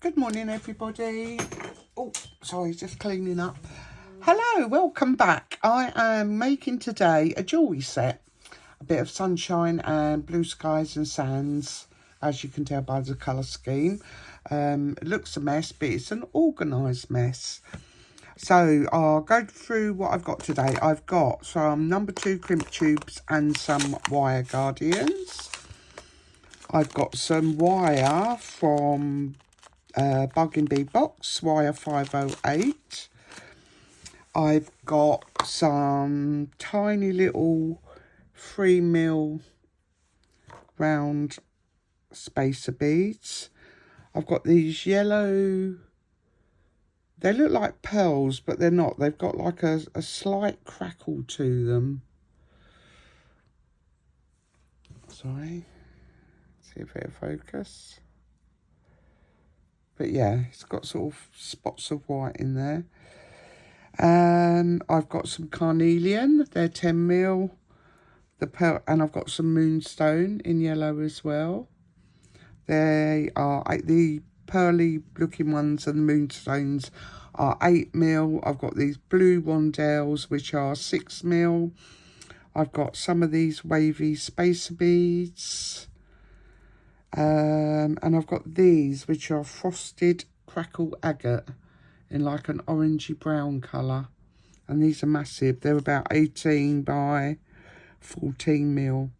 Good morning, everybody. Oh, sorry, just cleaning up. Hello, welcome back. I am making today a jewellery set. A bit of sunshine and blue skies and sands, as you can tell by the colour scheme. It looks a mess, but it's an organised mess. So I'll go through what I've got today. I've got some number 2 crimp tubes and some wire guardians. I've got some wire from Bead box, wire 508. I've got some tiny little 3mm round spacer beads. I've got these yellow, they look like pearls, but they're not. They've got like a slight crackle to them. Sorry, see if it'll focus. But yeah, it's got sort of spots of white in there. And I've got some carnelian, they're 10mm. And I've got some moonstone in yellow as well. They are the pearly looking ones, and the moonstones are 8mm. I've got these blue rondelles, which are 6mm. I've got some of these wavy spacer beads. And I've got these, which are frosted crackle agate in like an orangey brown colour. And these are massive. They're about 18 by 14mm.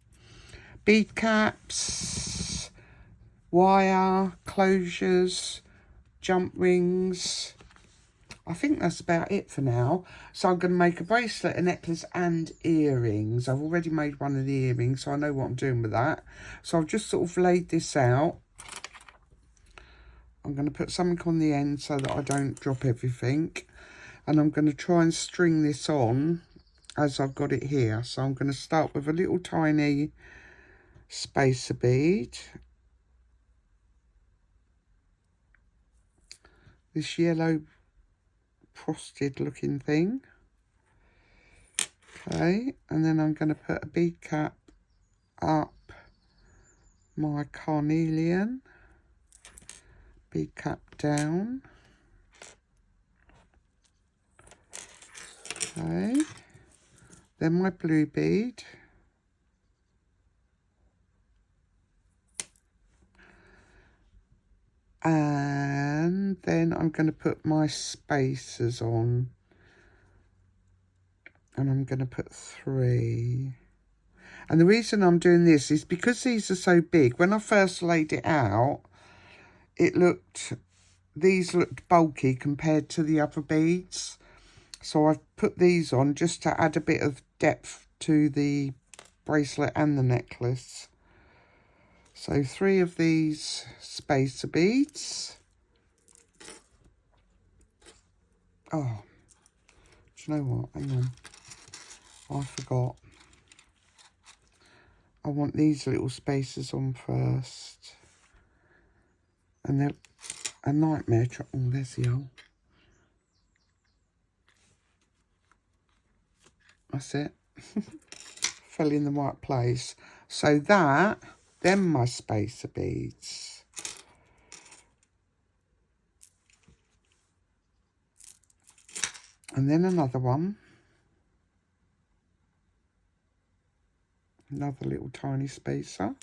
Bead caps, wire, closures, jump rings. I think that's about it for now. So I'm going to make a bracelet, a necklace and earrings. I've already made one of the earrings, so I know what I'm doing with that. So I've just sort of laid this out. I'm going to put something on the end so that I don't drop everything. And I'm going to try and string this on as I've got it here. So I'm going to start with a little tiny spacer bead. This yellow frosted looking thing. Okay, and then I'm going to put a bead cap up my carnelian. Bead cap down. Okay, then my blue bead. And then I'm going to put my spacers on. And I'm going to put 3. And the reason I'm doing this is because these are so big. When I first laid it out, these looked bulky compared to the other beads. So I've put these on just to add a bit of depth to the bracelet and the necklace. So 3 of these spacer beads. Oh, do you know what? Hang on. I forgot. I want these little spacers on first. And they're a nightmare. Oh, there's the hole. That's it. Fell in the right place. So that, then my spacer beads. And then another one. Another little tiny spacer.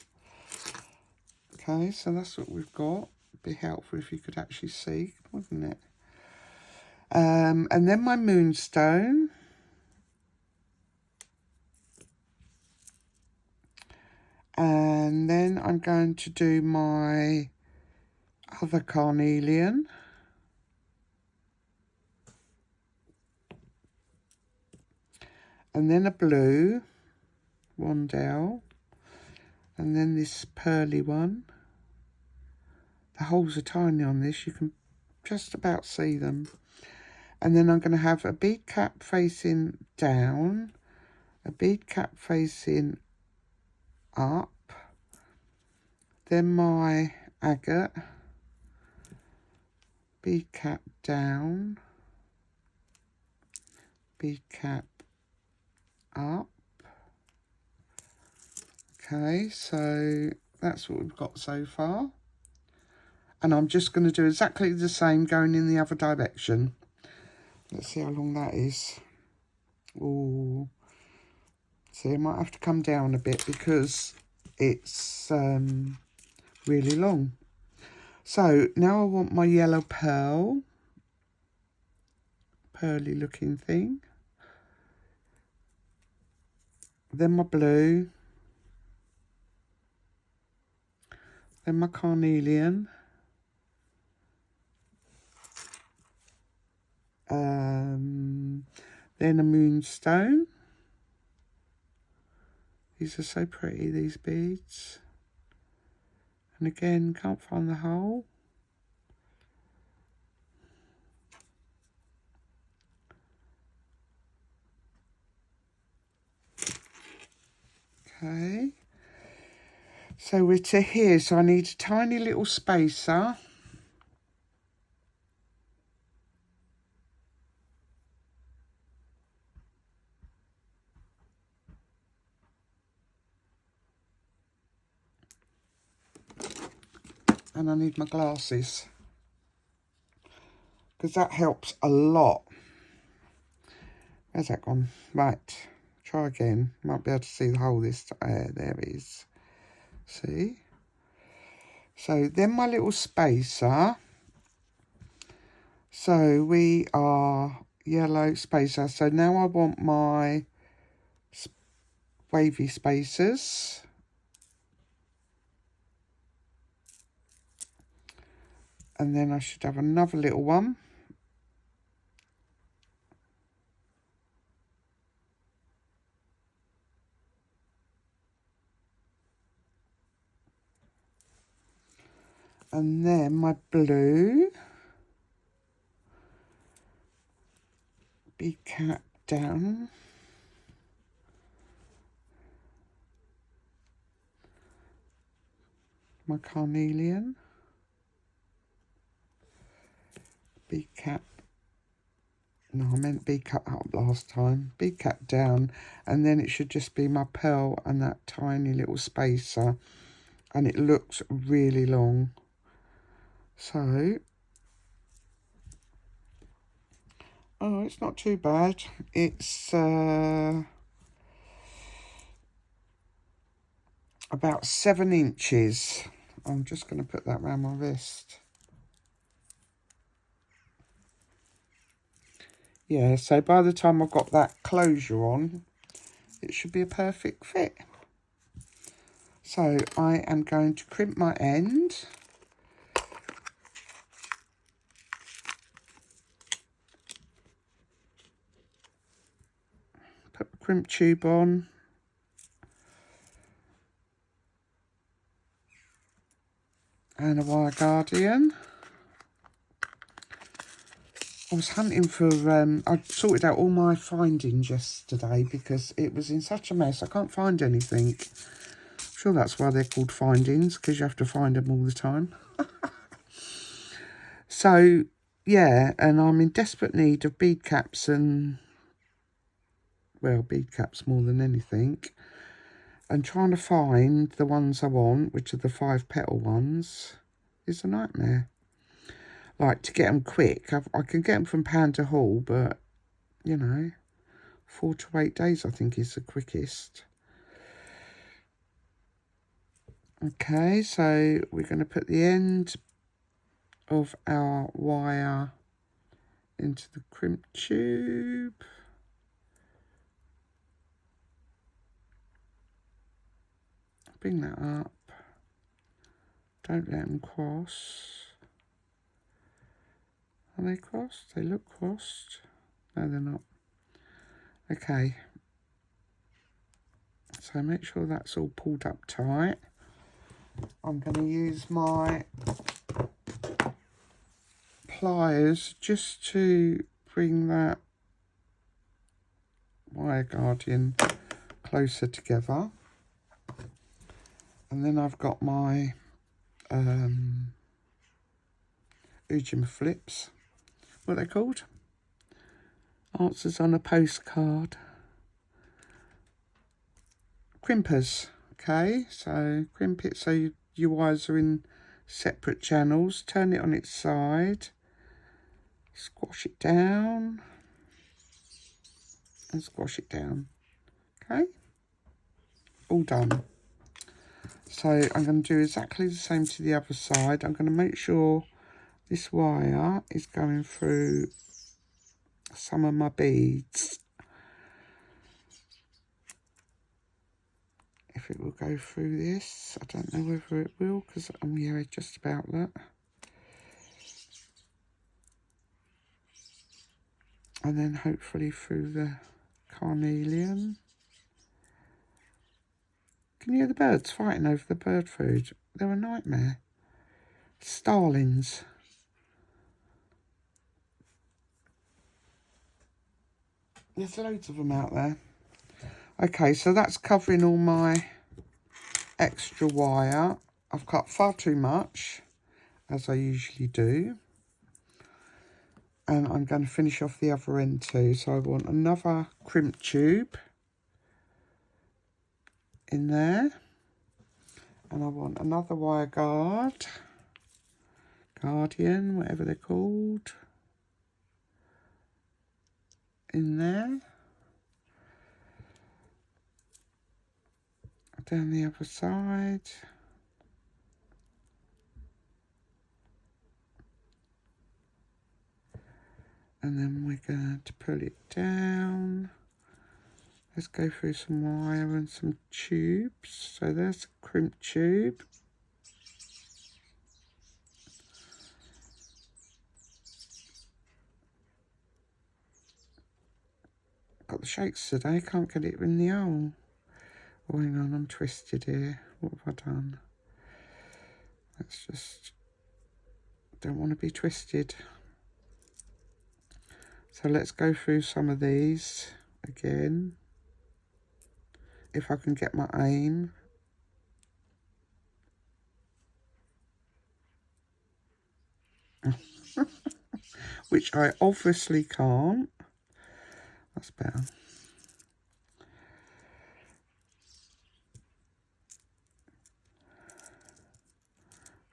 Okay, so that's what we've got. It'd be helpful if you could actually see, wouldn't it? And then my moonstone. And then I'm going to do my other carnelian. And then a blue rondelle. And then this pearly one. The holes are tiny on this. You can just about see them. And then I'm going to have a bead cap facing down. A bead cap facing up. Then my agate. Bead cap down. Bead cap up. Okay, so that's what we've got so far. And I'm just going to do exactly the same going in the other direction. Let's see how long that is. Oh, see, I might have to come down a bit because it's really long. So now I want my yellow pearl, pearly looking thing. Then my blue. Then my carnelian. Then a moonstone. These are so pretty, these beads. And again, can't find the hole. Okay. So we're to here, so I need a tiny little spacer. And I need my glasses, because that helps a lot. Where's that gone? Right, try again. Might be able to see the hole this time. There it is. See? So then my little spacer. So we are yellow spacer. So now I want my wavy spacers. And then I should have another little one. And then my blue. Bead cap down. My carnelian. Bead cap. No, I meant bead cap up last time. Bead cap down. And then it should just be my pearl and that tiny little spacer. And it looks really long. So, oh, it's not too bad. It's about 7 inches. I'm just going to put that around my wrist. Yeah, so by the time I've got that closure on, it should be a perfect fit. So I am going to crimp my end. Put the crimp tube on. And a wire guardian. I was hunting for, I sorted out all my findings yesterday because it was in such a mess. I can't find anything. I'm sure that's why they're called findings, because you have to find them all the time. So, yeah, and I'm in desperate need of bead caps and, well, bead caps more than anything. And trying to find the ones I want, which are the 5 petal ones, is a nightmare. Like, to get them quick, I can get them from Panda Hall, but, you know, 4 to 8 days I think is the quickest. Okay, so we're going to put the end of our wire into the crimp tube. Bring that up. Don't let them cross. Are they crossed? They look crossed. No, they're not. Okay. So make sure that's all pulled up tight. I'm going to use my pliers just to bring that wire guardian closer together. And then I've got my Ujima flips. What are they called? Answers on a postcard. Crimpers. Okay, so crimp it so your wires are in separate channels, turn it on its side, squash it down, and squash it down. Okay, all done. So I'm going to do exactly the same to the other side. I'm going to make sure this wire is going through some of my beads. If it will go through this, I don't know whether it will, because I'm yeah, just about that. And then hopefully through the carnelian. Can you hear the birds fighting over the bird food? They're a nightmare. Starlings. There's loads of them out there. Okay, so that's covering all my extra wire. I've cut far too much, as I usually do. And I'm going to finish off the other end too. So I want another crimp tube in there. And I want another wire guardian, whatever they're called, in there. Down the other side. And then we're going to pull it down. Let's go through some wire and some tubes. So there's a crimp tube. Got the shakes today, can't get it in the hole. Oh, hang on, I'm twisted here. What have I done? Let's just, don't want to be twisted. So let's go through some of these again. If I can get my aim. Which I obviously can't. That's better.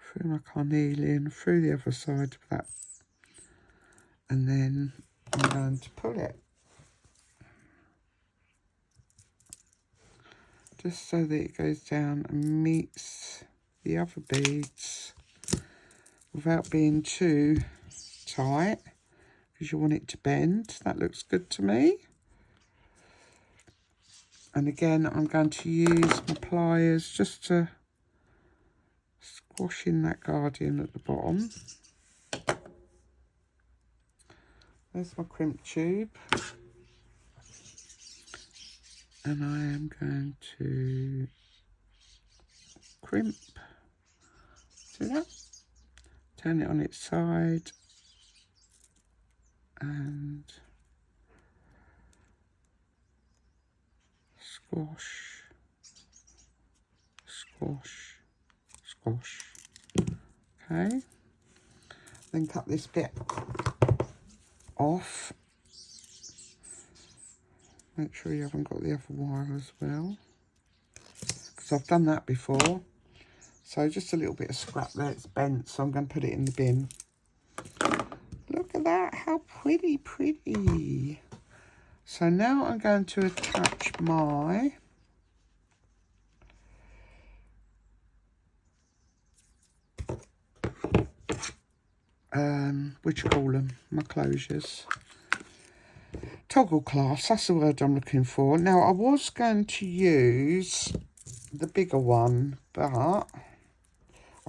Through my carnelian, through the other side of that. And then I'm going to pull it. Just so that it goes down and meets the other beads without being too tight, because you want it to bend. That looks good to me. And again, I'm going to use my pliers just to squash in that guardian at the bottom. There's my crimp tube. And I am going to crimp. See that? Turn it on its side. And squash, squash, squash. Okay. Then cut this bit off. Make sure you haven't got the other wire as well, because I've done that before. So just a little bit of scrap there, it's bent, so I'm going to put it in the bin. Look at that, how pretty. So now I'm going to attach my what do you call them? My closures. Toggle clasps, that's the word I'm looking for. Now, I was going to use the bigger one, but I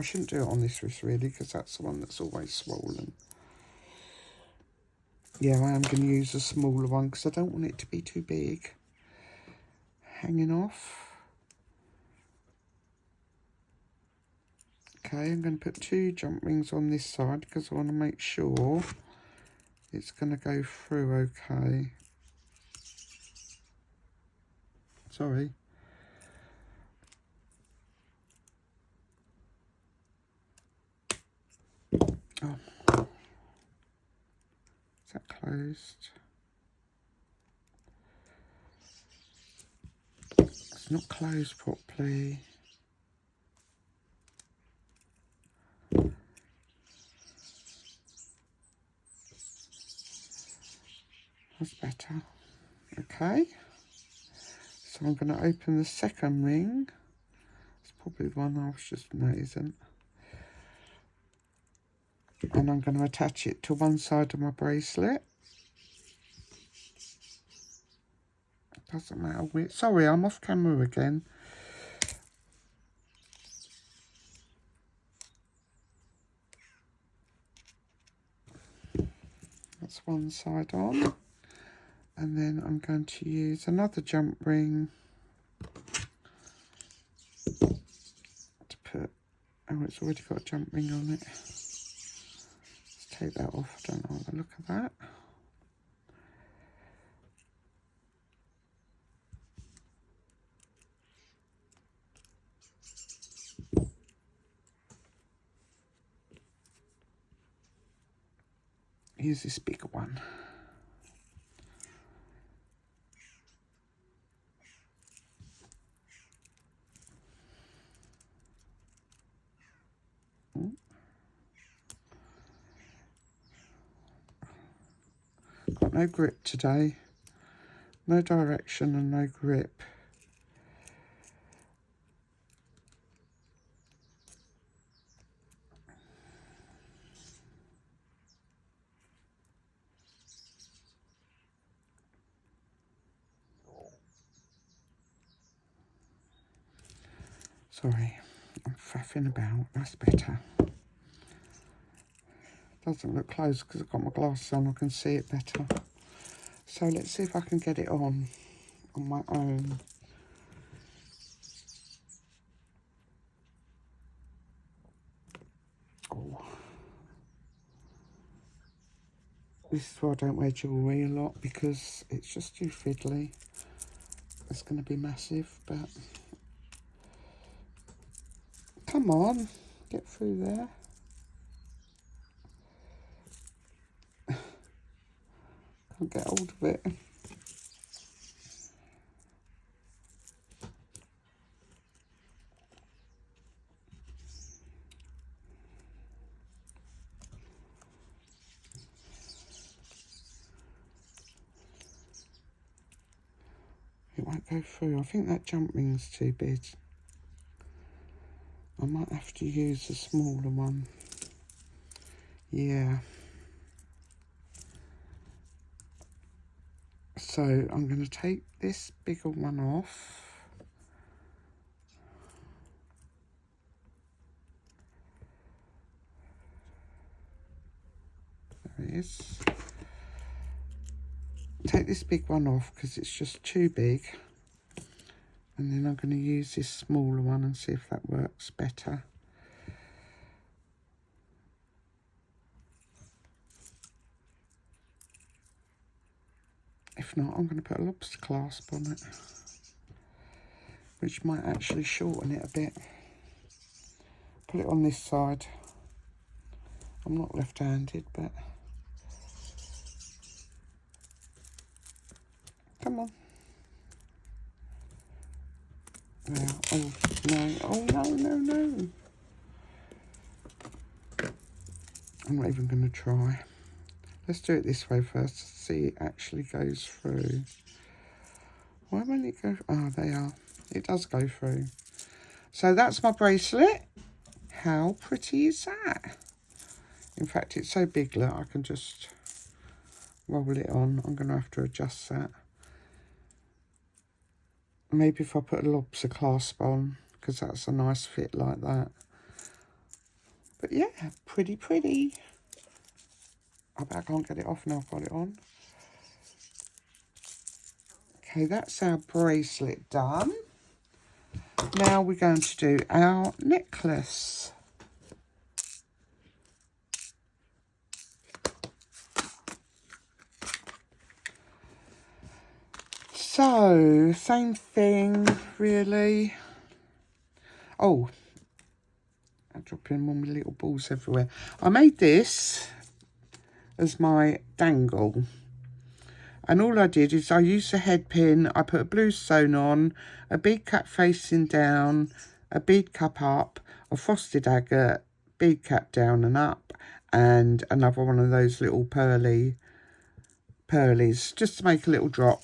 shouldn't do it on this wrist, really, because that's the one that's always swollen. Yeah, I am going to use a smaller one, because I don't want it to be too big. Hanging off. Okay, I'm going to put 2 jump rings on this side, because I want to make sure it's going to go through okay. Sorry. Oh. Is that closed? It's not closed properly. That's better. Okay. So I'm going to open the second ring. It's probably the one I was just, no it isn't. And I'm going to attach it to one side of my bracelet. Doesn't matter which. Sorry, I'm off camera again. That's one side on. And then I'm going to use another jump ring to put, oh, it's already got a jump ring on it. Let's take that off. I don't like the look of that. Use this bigger one. Got no grip today. No direction and no grip. Sorry, I'm faffing about. That's better. Doesn't look close because I've got my glasses on. I can see it better. So let's see if I can get it on my own. Oh. This is why I don't wear jewellery a lot, because it's just too fiddly. It's going to be massive, but come on, get through there. Can't get hold of it. It won't go through. I think that jump ring's too big. I might have to use a smaller one. Yeah. So I'm going to take this bigger one off. There it is. Take this big one off because it's just too big. And then I'm going to use this smaller one and see if that works better. If not, I'm going to put a lobster clasp on it, which might actually shorten it a bit. Put it on this side. I'm not left-handed, but come on. There. Oh no! Oh no! No! No! I'm not even going to try. Let's do it this way first to see it actually goes through. Why won't it go? Oh, they are. It does go through. So that's my bracelet. How pretty is that? In fact, it's so big that I can just roll it on. I'm going to have to adjust that. Maybe if I put a lobster clasp on, because that's a nice fit like that. But yeah, pretty, pretty. I bet I can't get it off now I've got it on. Okay, that's our bracelet done. Now we're going to do our necklace. So, same thing, really. Oh, I'm dropping all my little balls everywhere. I made this as my dangle. And all I did is I used a head pin, I put a blue stone on, a bead cap facing down, a bead cap up, a frosted agate, bead cap down and up, and another one of those little pearly pearlies, just to make a little drop.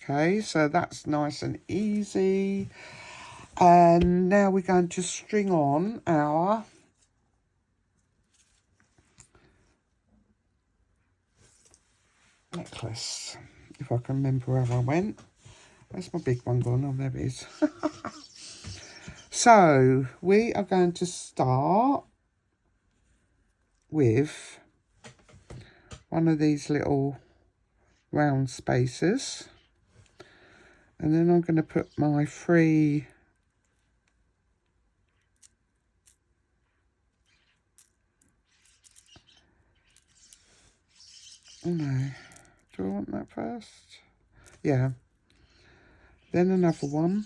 Okay, so that's nice and easy. And now we're going to string on our necklace. If I can remember where I went. Where's my big one gone? Oh, there it is. So we are going to start with one of these little round spaces. And then I'm going to put my 3 oh no, do I want that first? Yeah. Then another one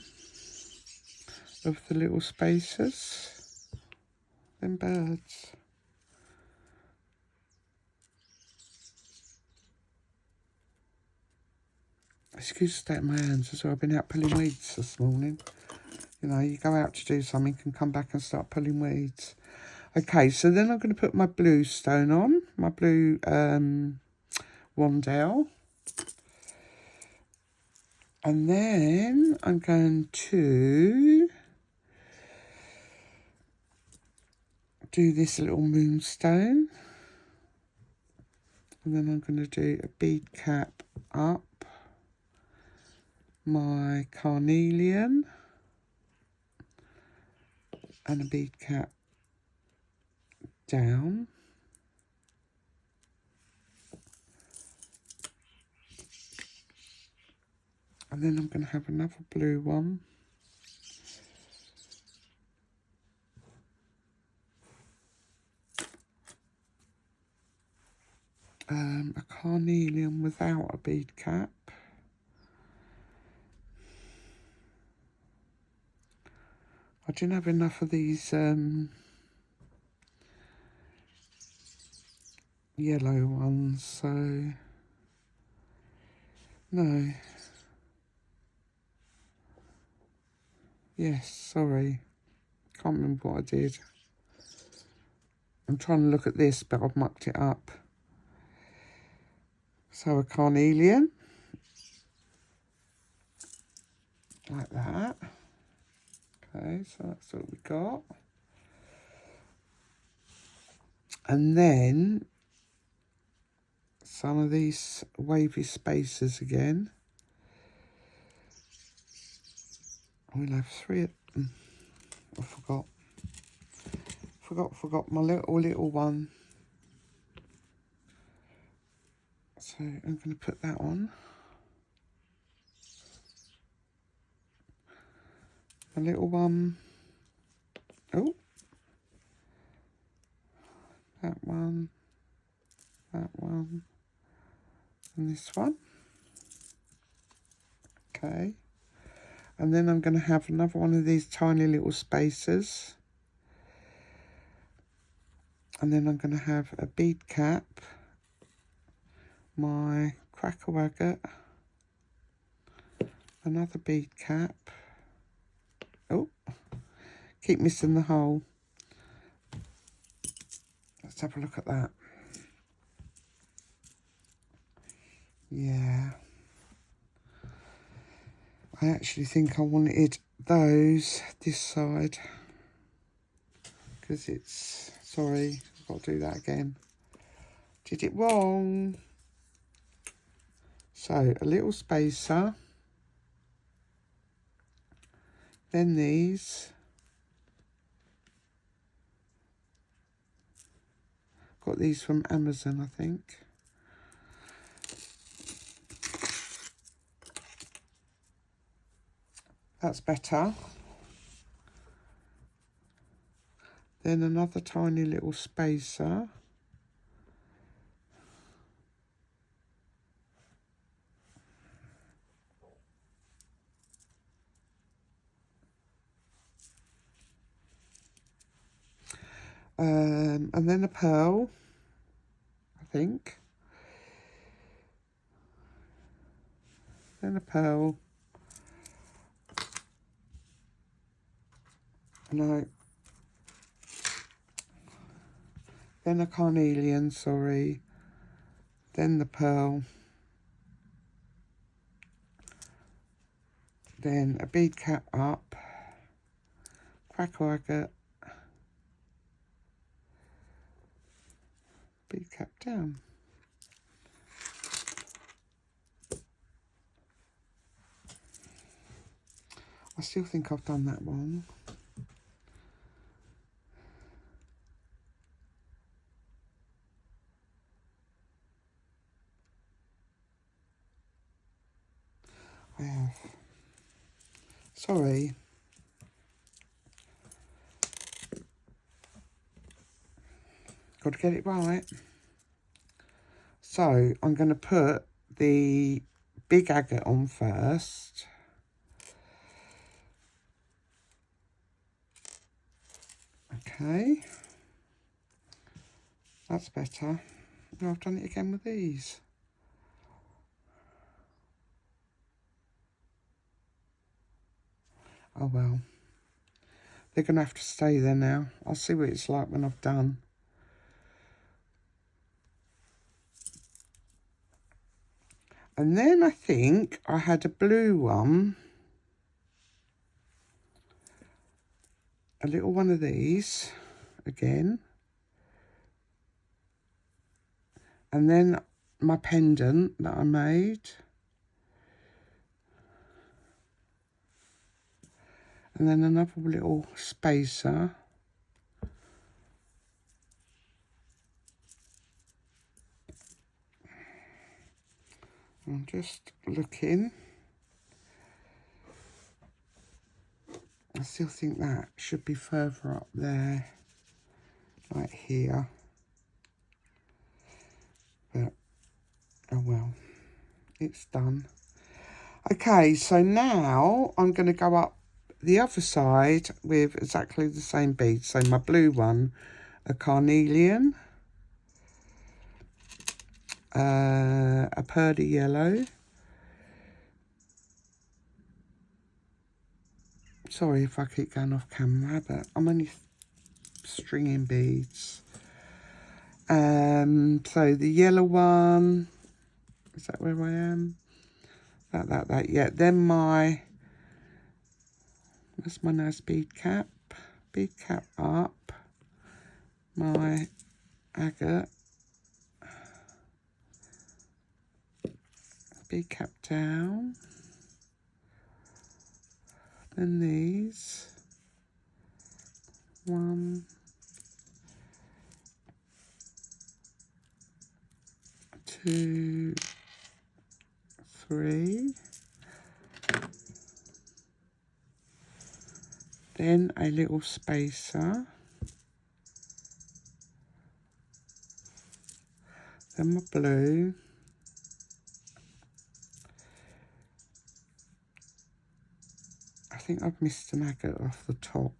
of the little spaces. Then birds. Excuse the state of my hands as well. I've been out pulling weeds this morning. You know, you go out to do something and come back and start pulling weeds. Okay, so then I'm going to put my blue stone on. My blue Wandell. And then I'm going to do this little moonstone. And then I'm going to do a bead cap up my carnelian and a bead cap down. And then I'm going to have another blue one. A carnelian without a bead cap. I didn't have enough of these yellow ones, so no. Yes, sorry. Can't remember what I did. I'm trying to look at this, but I've mucked it up. So a carnelian. Like that. Okay, so that's what we got. And then some of these wavy spaces again. We'll have 3 of them. I forgot my little one. So I'm going to put that on. A little one. Oh. That one. And this one. Okay. And then I'm going to have another one of these tiny little spaces. And then I'm going to have a bead cap, my cracker waggot, another bead cap. Oh, keep missing the hole. Let's have a look at that. Yeah. I actually think I wanted those this side. Because it's, sorry, I've got to do that again. Did it wrong. So, a little spacer. Then these. Got these from Amazon, I think. That's better. Then another tiny little spacer. And then a pearl, I think. Then a pearl. No. Then a carnelian, sorry. then the pearl, then a bead cap up, crackle agate, bead cap down. I still think I've done that one. I have. Sorry. Got to get it right. So I'm going to put the big agate on first. Okay. That's better. Now I've done it again with these. Oh well. They're going to have to stay there now. I'll see what it's like when I've done. And then I think I had a blue one. A little one of these again. And then my pendant that I made. And then another little spacer. I'm just looking. I still think that should be further up there, like here. But, oh well, it's done. Okay, so now I'm going to go up the other side with exactly the same beads. So my blue one, a carnelian, a pearly yellow. Sorry if I keep going off camera, but I'm only stringing beads. So the yellow one, is that where I am? That, yeah. Then that's my nice bead cap up, my agate, bead cap down, then these, 1, 2, 3, then a little spacer, then my blue, I think I've missed an agate off the top.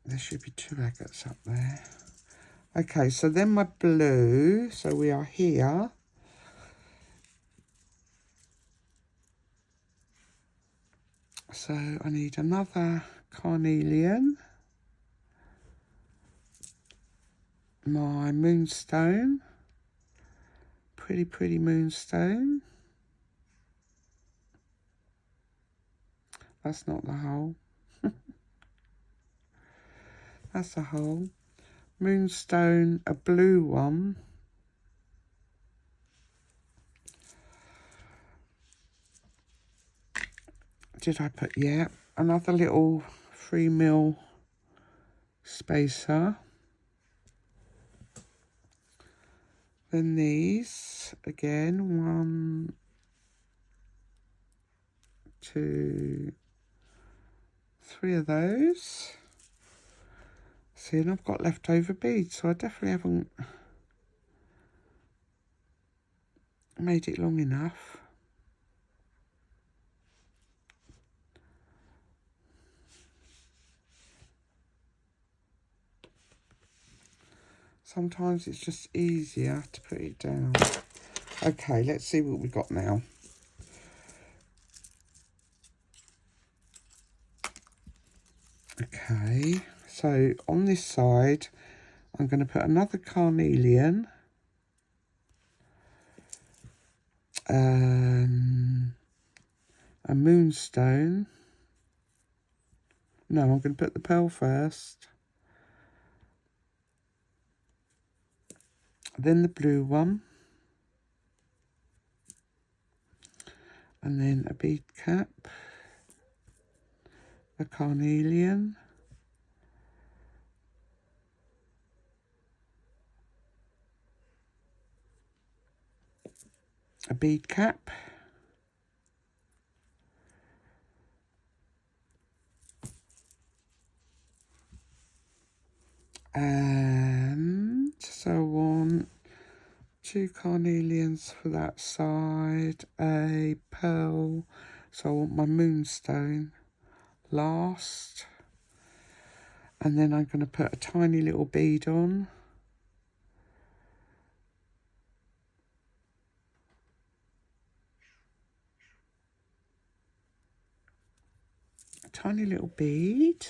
There should be 2 agates up there. Okay, so then my blue, so we are here. So I need another carnelian, my moonstone, pretty moonstone. That's not the hole. That's the hole. Moonstone, a blue one. Did I put, yeah, another little 3mm spacer. Then these, again, 1, 2, 3 of those. See, and I've got leftover beads, so I definitely haven't made it long enough. Sometimes it's just easier to put it down. Okay, let's see what we got now. Okay, so on this side, I'm going to put another carnelian, a moonstone. No, I'm going to put the pearl first, then the blue one, and then a bead cap, a carnelian, a bead cap, and so I want 2 carnelians for that side, a pearl, so I want my moonstone last, and then I'm going to put a tiny little bead on. A tiny little bead.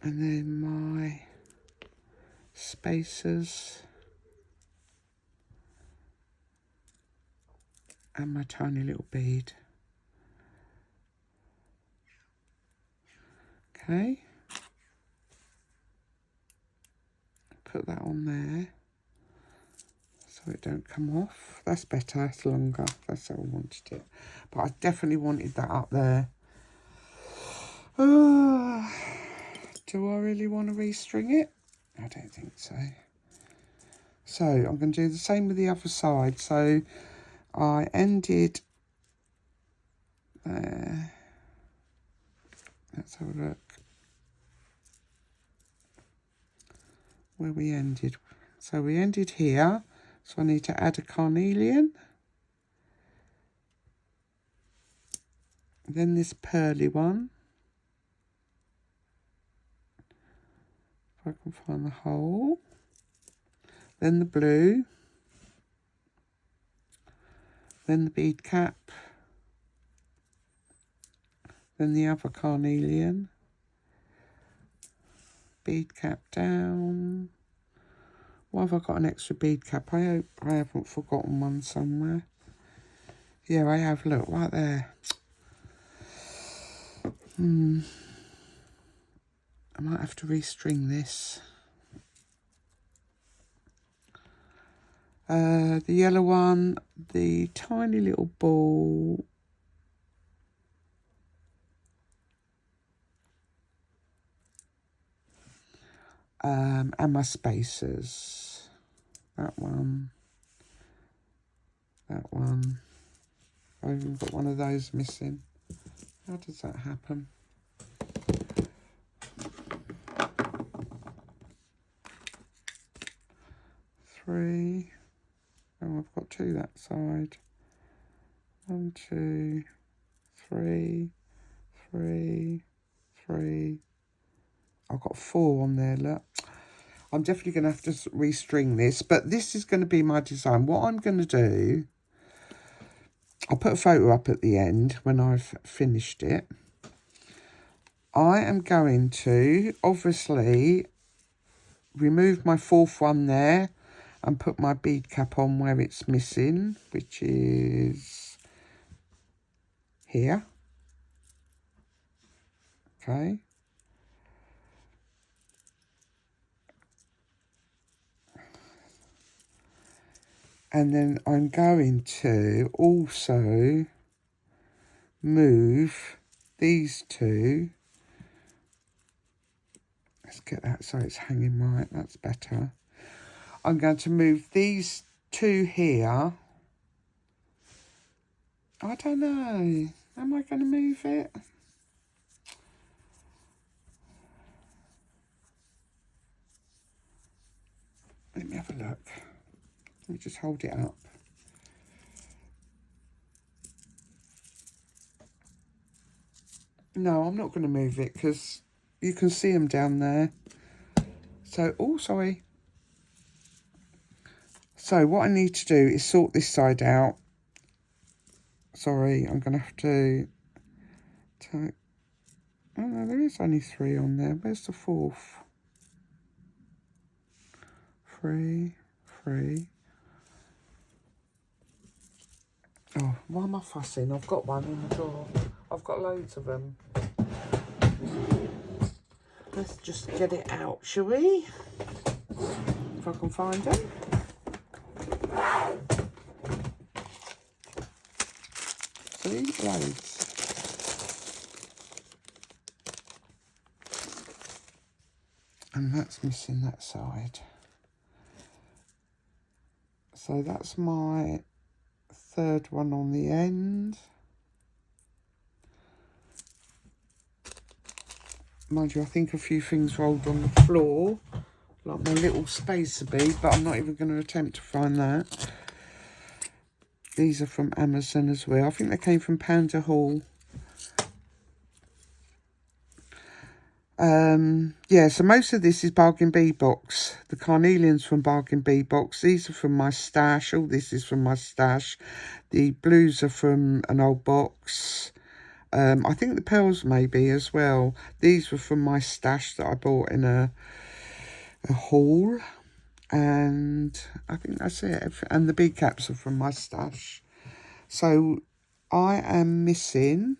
And then my spacers and my tiny little bead. Okay. Put that on there so it don't come off. That's better, that's longer. That's how I wanted it. But I definitely wanted that up there. Oh, do I really want to restring it? I don't think so. So I'm going to do the same with the other side. So I ended there. Let's have a look where we ended. So we ended here. So I need to add a carnelian. Then this pearly one. If I can find the hole. Then the blue. Then the bead cap. Then the other carnelian. Bead cap down. Why have I got an extra bead cap? I hope I haven't forgotten one somewhere. Yeah, I have. Look, right there. I might have to restring this. The yellow one, the tiny little ball. And my spacers. That one. That one. I've even got one of those missing. How does that happen? Three. Oh, I've got 2 that side. 1, 2, 3, 3, 3. I've got 4 on there, look. I'm definitely going to have to restring this, but this is going to be my design. What I'm going to do, I'll put a photo up at the end when I've finished it. I am going to, obviously, remove my 4th one there and put my bead cap on where it's missing, which is here. Okay. And then I'm going to also move these 2. Let's get that so it's hanging right. That's better. I'm going to move these 2 here. I don't know. Am I going to move it? Let me have a look. Let me just hold it up. No, I'm not going to move it because you can see them down there. So, oh, sorry. So what I need to do is sort this side out. Sorry, I'm going to have to take Oh no, there is only 3 on there. Where's the 4th? 3, 3. Oh, why am I fussing? I've got one in the drawer. I've got loads of them. Let's just get it out, shall we? If I can find them. See, loads. And that's missing that side. So that's my 3rd one on the end. Mind you, I think a few things rolled on the floor, like my little spacer bead, but I'm not even going to attempt to find that. These are from Amazon as well. I think they came from Panda Hall. Yeah, so most of this is Bargain Bead Box. The carnelians from Bargain Bead Box. These are from my stash. All this is from my stash. The blues are from an old box. I think the pearls maybe as well. These were from my stash that I bought in a haul. And I think that's it. And the bead caps are from my stash. So I am missing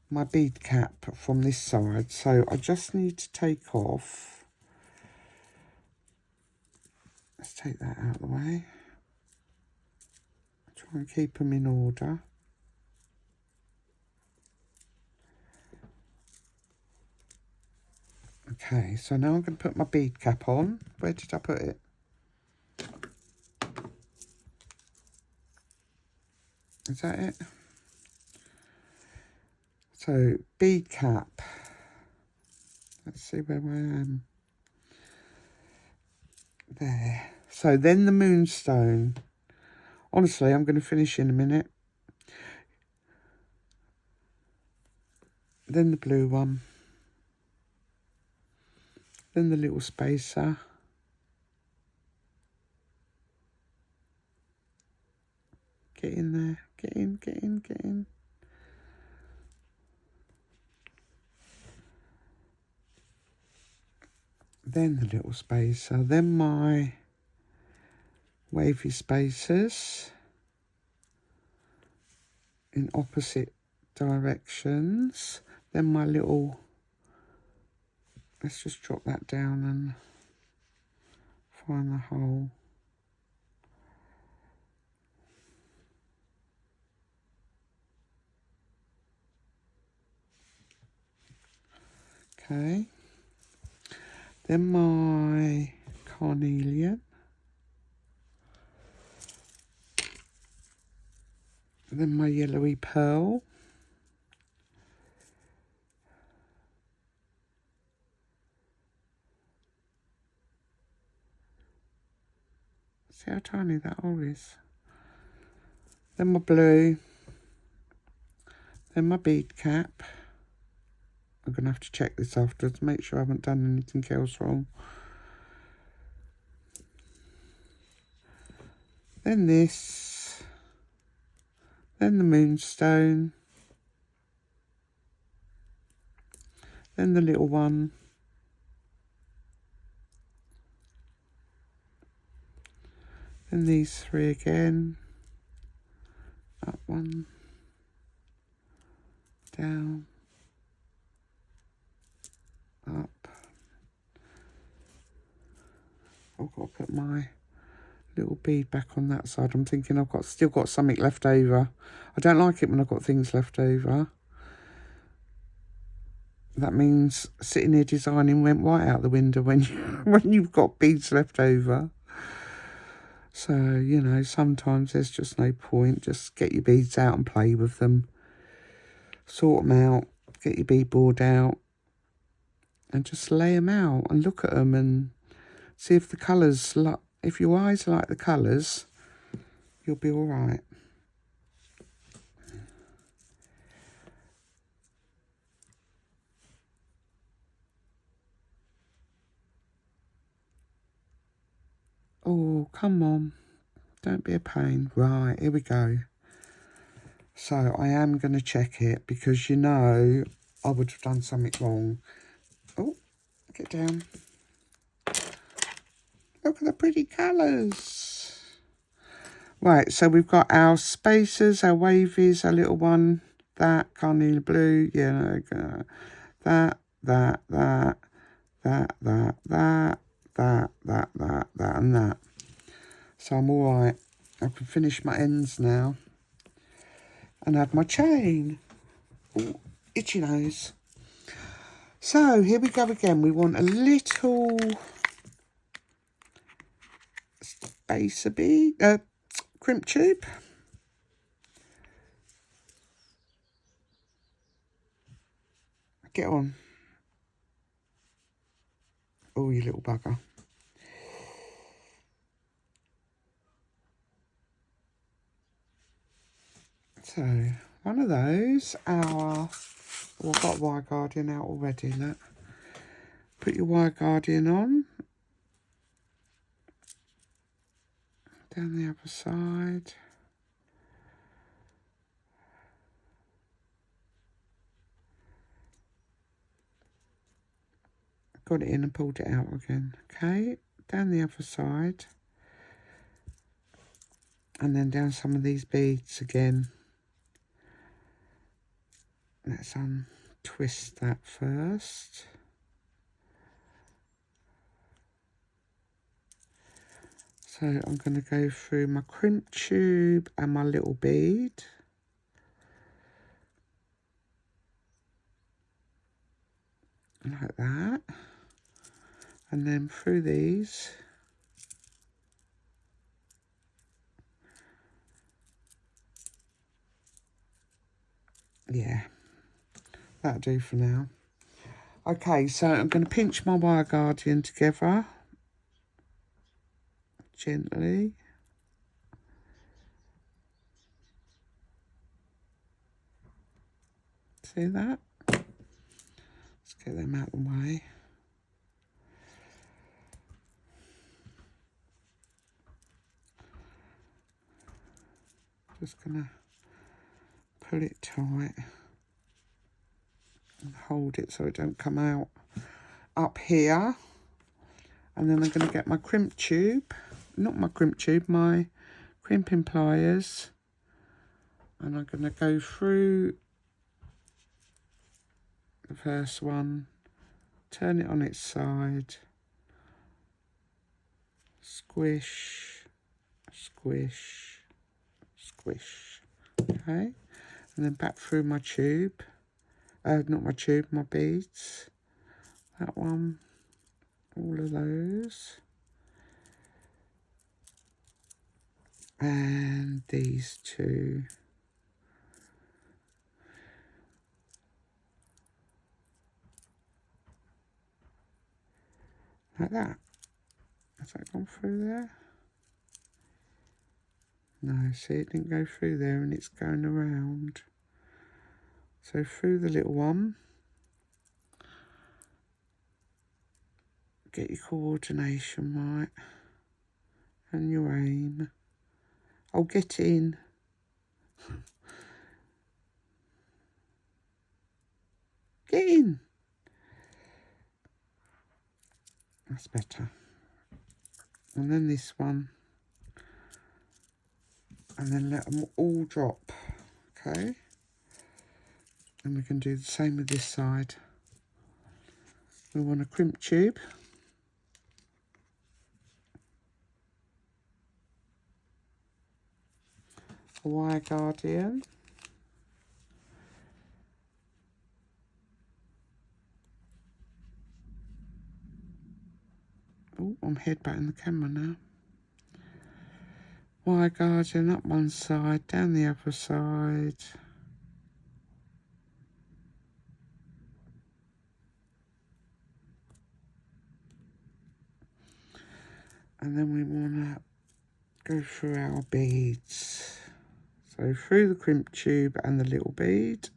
my bead cap from this side, so I just need to take off. Let's take that out of the way. Try and keep them in order. Okay, so now I'm going to put my bead cap on. Where did I put it? Is that it? So, bead cap. Let's see where I am. There. So, then the moonstone. Honestly, I'm going to finish in a minute. Then the blue one. Then the little spacer. Get in there. Get in, get in, get in. Then the little spacer, then my wavy spacers in opposite directions, then my little, let's just drop that down and find the hole. Okay. Then my carnelian. Then my yellowy pearl. See how tiny that hole is. Then my blue. Then my bead cap. I'm going to have to check this afterwards, make sure I haven't done anything else wrong. Then this. Then the moonstone. Then the little one. Then these 3 again. Up 1. Down. Up. I've got to put my little bead back on that side. I'm thinking I've still got something left over. I don't like it when I've got things left over. That means sitting here designing went right out the window when you've got beads left over. So, you know, sometimes there's just no point. Just get your beads out and play with them. Sort them out. Get your bead board out. And just lay them out and look at them and see if the colours, if your eyes like the colours, you'll be all right. Oh, come on. Don't be a pain. Right, here we go. So I am going to check it because, you know, I would have done something wrong. Oh, get down. Look at the pretty colours. Right, so we've got our spacers, our wavies, our little one, that, carnelian blue, yeah, that, and that. So I'm all right. I can finish my ends now and have my chain. Ooh, itchy nose. So here we go again. We want a little spacer bead, crimp tube. Get on. Oh, you little bugger. So, one of those, I've got Wire Guardian out already, look. Put your Wire Guardian on. Down the other side. Got it in and pulled it out again. Okay, down the other side. And then down some of these beads again. Let's untwist that first. So I'm going to go through my crimp tube and my little bead. Like that. And then through these. Yeah, that'll do for now. Okay, so I'm going to pinch my Wire Guardian together. Gently. See that? Let's get them out of the way. Just going to pull it tight and hold it so it don't come out up here. And then I'm going to get my crimp tube, not my crimp tube, my crimping pliers. And I'm going to go through the first one, turn it on its side, squish, squish, squish. Okay, and then back through my tube, not my tube, my beads. That one, all of those. And these two. Like that. Has that gone through there? No, see, it didn't go through there and it's going around. So through the little one. Get your coordination right. And your aim. Oh, get in. Get in. That's better. And then this one. And then let them all drop. Okay. And we can do the same with this side. We want a crimp tube. A Wire Guardian. Oh, I'm headbatting the camera now. Wire Guardian up one side, down the other side. And then we want to go through our beads. So through the crimp tube and the little bead.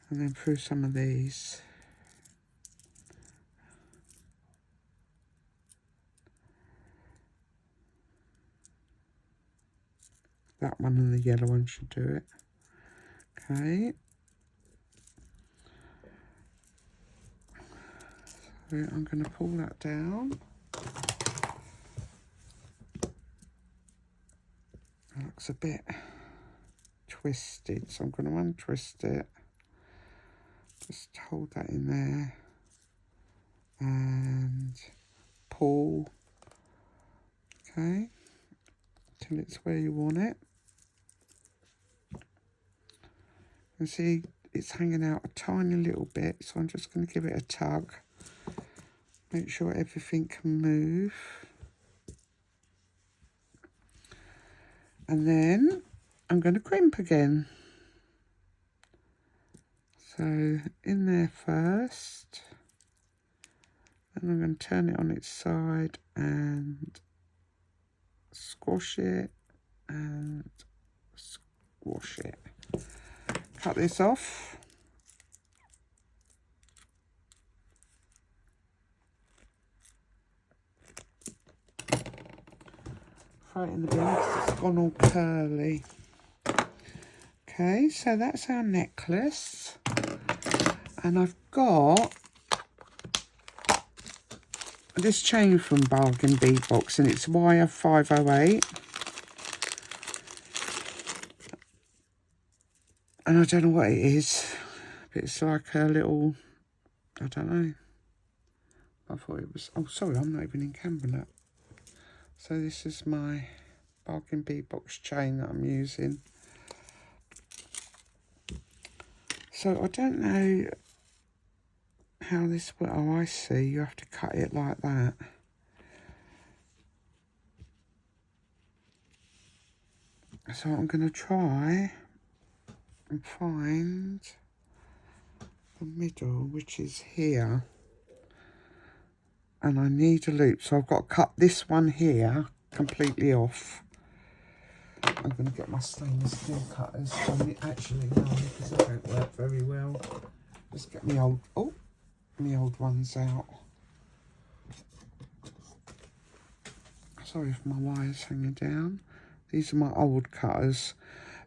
And then through some of these. That one and the yellow one should do it. Okay. So I'm going to pull that down. It looks a bit twisted, so I'm going to untwist it. Just hold that in there. And pull. Okay. Till it's where you want it. And see, it's hanging out a tiny little bit, so I'm just going to give it a tug. Make sure everything can move. And then I'm going to crimp again. So in there first. And I'm going to turn it on its side and squash it and squash it. Cut this off. Throw it in the bin because it's gone all curly. Okay, so that's our necklace. And I've got this chain from Bargain Bead Box, and it's wire 508. And I don't know what it is, but it's like a little, I don't know. I thought it was, oh sorry, I'm not even in camera. So this is my Bargain Bead Box chain that I'm using. So I don't know how this will, oh I see, you have to cut it like that. So I'm going to try and find the middle, which is here. And I need a loop, so I've got to cut this one here completely off. I'm going to get my stainless steel cutters. Actually, no, because they don't work very well. Just get my old, my old ones out. Sorry if my wire's hanging down. These are my old cutters.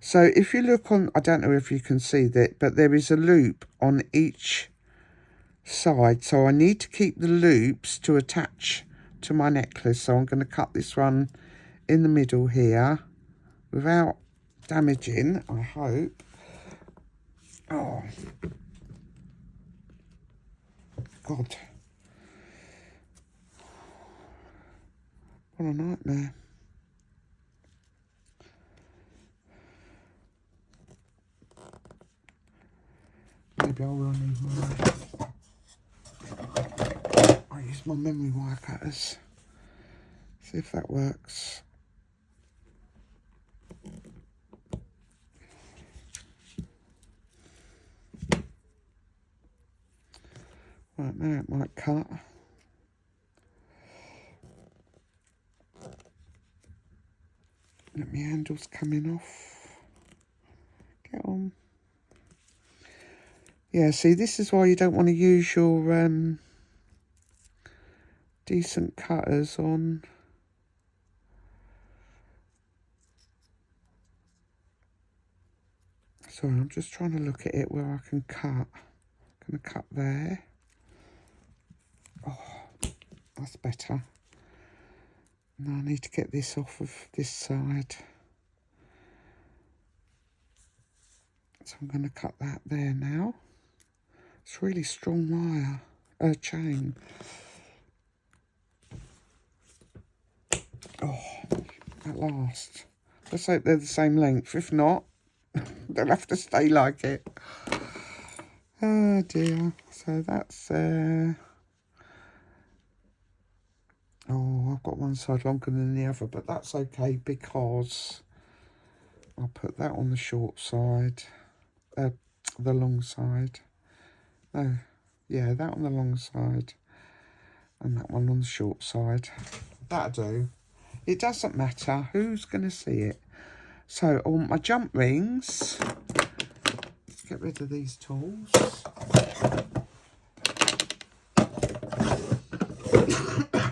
So if you look on, I don't know if you can see that, but there is a loop on each side. So I need to keep the loops to attach to my necklace. So I'm going to cut this one in the middle here without damaging, I hope. Oh, God. What a nightmare. Maybe I will need my, I'll use my memory wire cutters. See if that works. Right, now it might cut. Let my handles coming off. Get on. Yeah, see, this is why you don't want to use your decent cutters on. Sorry, I'm just trying to look at it where I can cut. I'm going to cut there. Oh, that's better. Now I need to get this off of this side. So I'm going to cut that there now. It's really strong wire, chain. Oh, at last. Let's hope they're the same length. If not, they'll have to stay like it. Oh dear. So that's oh, I've got one side longer than the other, but that's okay because I'll put that on the short side, the long side. No, yeah, that on the long side and that one on the short side. That'll do. It doesn't matter who's going to see it. So on my jump rings, get rid of these tools.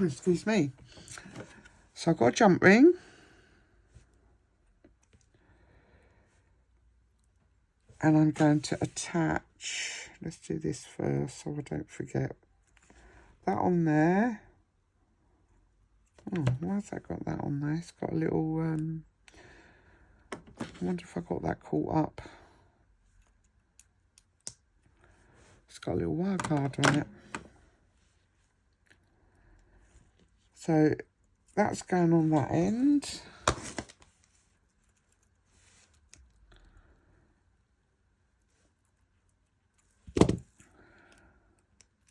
Excuse me. So I've got a jump ring. And I'm going to attach, let's do this first so I don't forget. That on there. Oh, why has that got that on there? It's got a little, I wonder if I got that caught up. It's got a little wire card on it. So that's going on that end.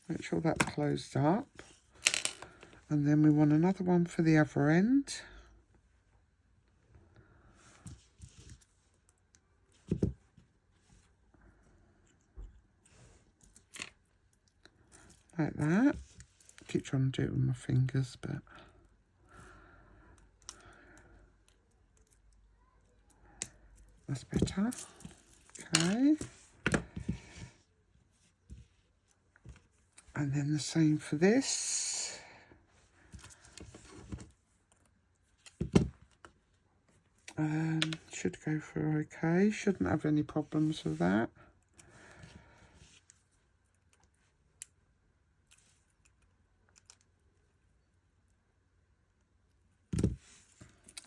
Make sure that's closed up. And then we want another one for the other end. Like that. Keep trying to do it with my fingers, but that's better. Okay. And then the same for this. Should go for okay. Shouldn't have any problems with that.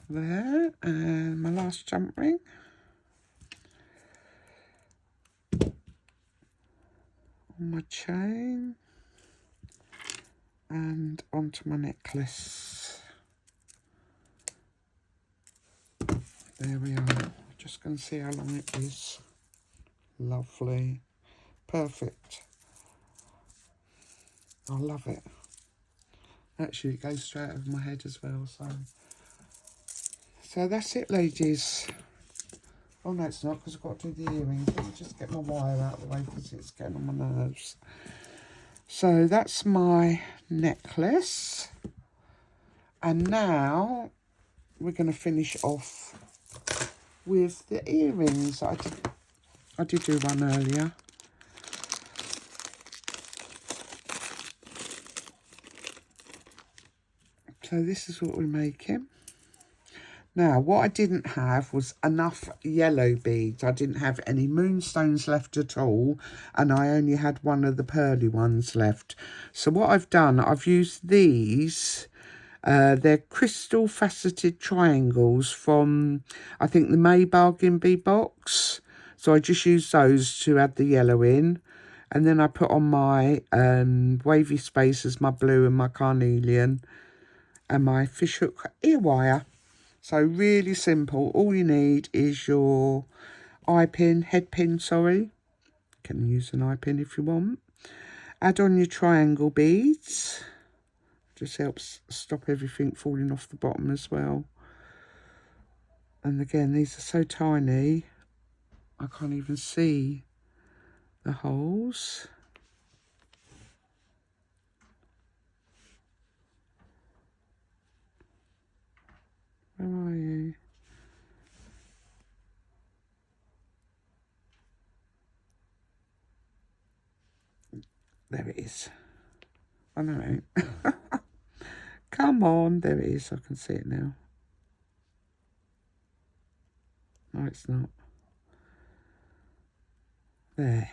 There, and my last jump ring. On my chain. And onto my necklace. There we are. Just going to see how long it is. Lovely. Perfect. I love it. Actually, it goes straight over my head as well. So that's it, ladies. Oh, no, it's not, because I've got to do the earrings. Let me just get my wire out of the way because it's getting on my nerves. So that's my necklace. And now we're going to finish off with the earrings. I did do one earlier. So this is what we're making. Now, what I didn't have was enough yellow beads. I didn't have any moonstones left at all, and I only had one of the pearly ones left. So what I've done, I've used these. They're crystal faceted triangles from, I think, the May Bargain Bead box. So I just used those to add the yellow in. And then I put on my wavy spaces, my blue and my carnelian, and my fishhook ear wire. So really simple. All you need is your head pin, sorry. You can use an eye pin if you want. Add on your triangle beads. Just helps stop everything falling off the bottom as well. And again, these are so tiny, I can't even see the holes. Where are you? There it is. I know. Come on, there it is. I can see it now. No, it's not. There.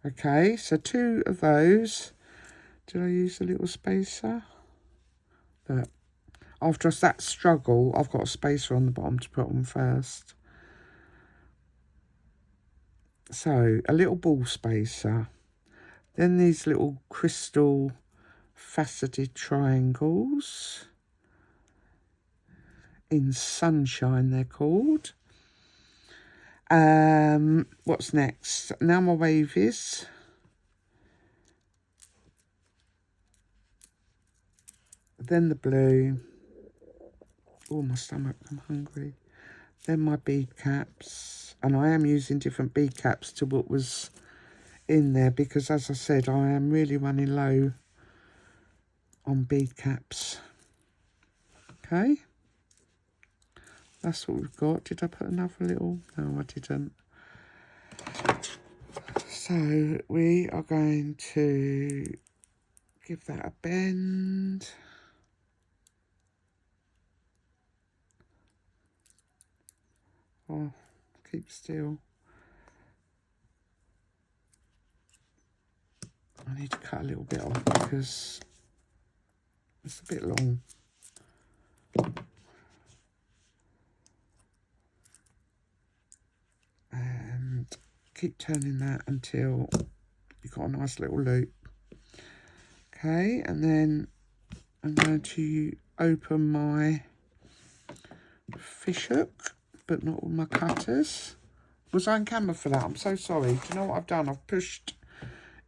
Okay, so 2 of those. Did I use a little spacer? But after that struggle, I've got a spacer on the bottom to put on first. So, a little ball spacer. Then these little crystal faceted triangles. In Sunshine, they're called. What's next? Now my wavies. Then the blue. Oh, my stomach, I'm hungry. Then my bead caps. And I am using different bead caps to what was in there because, as I said, I am really running low on bead caps. Okay. That's what we've got. Did I put another little? No, I didn't. So we are going to give that a bend. Oh, keep still. I need to cut a little bit off because it's a bit long. And keep turning that until you've got a nice little loop. Okay, and then I'm going to open my fish hook, but not with my cutters. Was I on camera for that? I'm so sorry. Do you know what I've done? I've pushed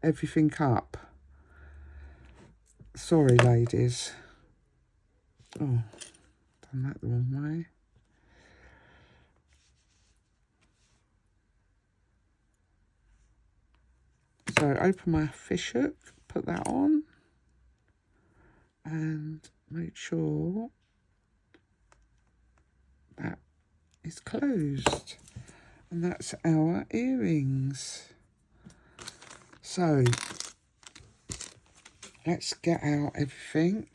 everything up. Sorry, ladies. Oh, done that the wrong way. So open my fish hook, put that on, and make sure that is closed. And that's our earrings. So let's get out everything.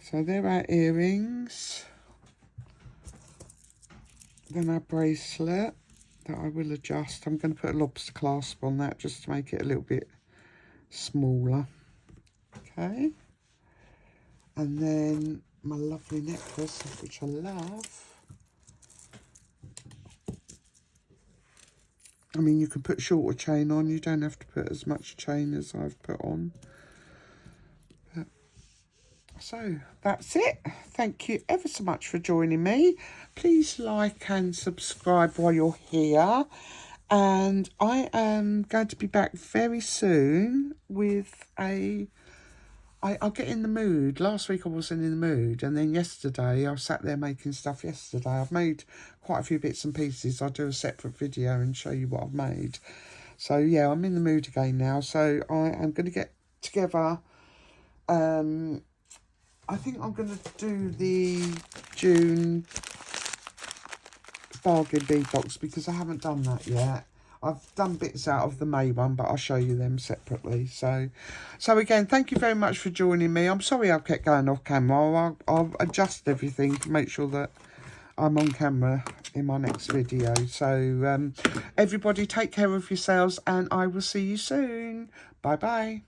So there are earrings. Then our bracelet that I will adjust. I'm going to put a lobster clasp on that just to make it a little bit smaller. Okay. And then my lovely necklace, which I love. I mean, you can put shorter chain on. You don't have to put as much chain as I've put on. But, so, that's it. Thank you ever so much for joining me. Please like and subscribe while you're here. And I am going to be back very soon with I'll get in the mood. Last week I wasn't in the mood, and then yesterday I sat there making stuff yesterday. I've made quite a few bits and pieces. I'll do a separate video and show you what I've made. So yeah, I'm in the mood again now. So I am going to get together. I think I'm going to do the June bargain bead box because I haven't done that yet. I've done bits out of the May one, but I'll show you them separately. So again, thank you very much for joining me. I'm sorry I kept going off camera. I'll adjust everything to make sure that I'm on camera in my next video. So everybody take care of yourselves, and I will see you soon. Bye-bye.